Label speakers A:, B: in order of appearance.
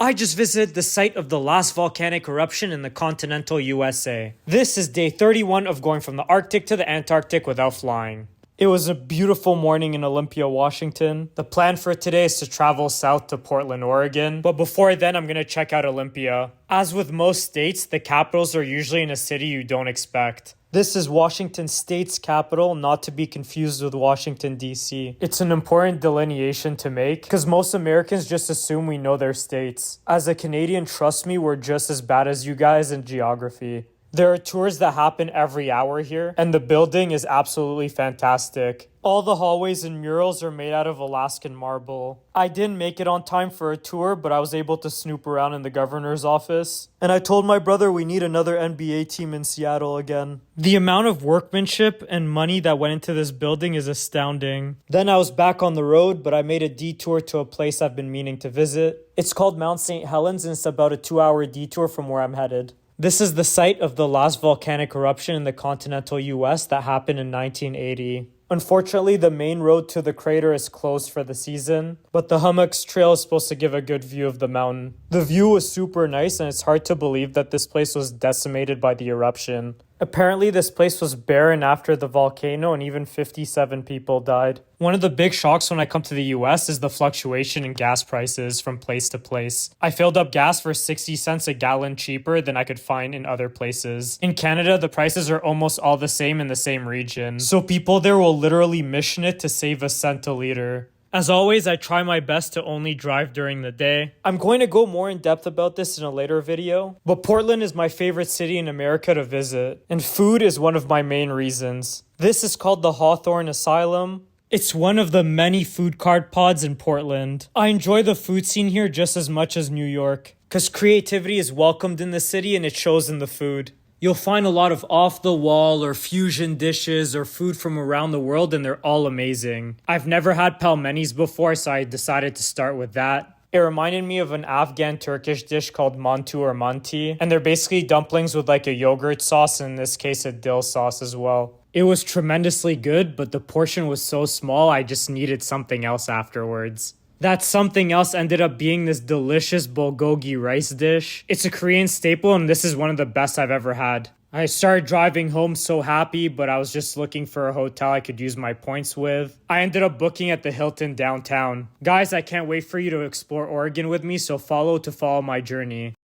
A: I just visited the site of the last volcanic eruption in the continental USA. This is day 31 of going from the Arctic to the Antarctic without flying. It was a beautiful morning in Olympia, Washington. The plan for today is to travel south to Portland, Oregon. But before then, I'm going to check out Olympia. As with most states, the capitals are usually in a city you don't expect. This is Washington State's capital, not to be confused with Washington, D.C. It's an important delineation to make because most Americans just assume we know their states. As a Canadian, trust me, we're just as bad as you guys in geography. There are tours that happen every hour here, and the building is absolutely fantastic. All the hallways and murals are made out of Alaskan marble. I didn't make it on time for a tour, but I was able to snoop around in the governor's office. And I told my brother we need another NBA team in Seattle again. The amount of workmanship and money that went into this building is astounding. Then I was back on the road, but I made a detour to a place I've been meaning to visit. It's called Mount St. Helens, and it's about a 2-hour detour from where I'm headed. This is the site of the last volcanic eruption in the continental US that happened in 1980. Unfortunately, the main road to the crater is closed for the season, but the hummocks trail is supposed to give a good view of the mountain. The view was super nice, and it's hard to believe that this place was decimated by the eruption. Apparently, this place was barren after the volcano, and even 57 people died. One of the big shocks when I come to the US is the fluctuation in gas prices from place to place. I filled up gas for 60 cents a gallon cheaper than I could find in other places. In Canada, the prices are almost all the same in the same region, so people there will literally mission it to save a cent a liter. As always, I try my best to only drive during the day. I'm going to go more in depth about this in a later video, but Portland is my favorite city in America to visit, and food is one of my main reasons. This is called the Hawthorne Asylum. It's one of the many food cart pods in Portland. I enjoy the food scene here just as much as New York, because creativity is welcomed in the city and it shows in the food. You'll find a lot of off-the-wall or fusion dishes or food from around the world, and they're all amazing. I've never had pelmenis before, so I decided to start with that. It reminded me of an Afghan Turkish dish called mantu or manti, and they're basically dumplings with like a yogurt sauce, and in this case a dill sauce as well. It was tremendously good, but the portion was so small I just needed something else afterwards. That something else ended up being this delicious bulgogi rice dish. It's a Korean staple, and this is one of the best I've ever had. I started driving home so happy, but I was just looking for a hotel I could use my points with. I ended up booking at the Hilton downtown. Guys, I can't wait for you to explore Oregon with me, so follow my journey.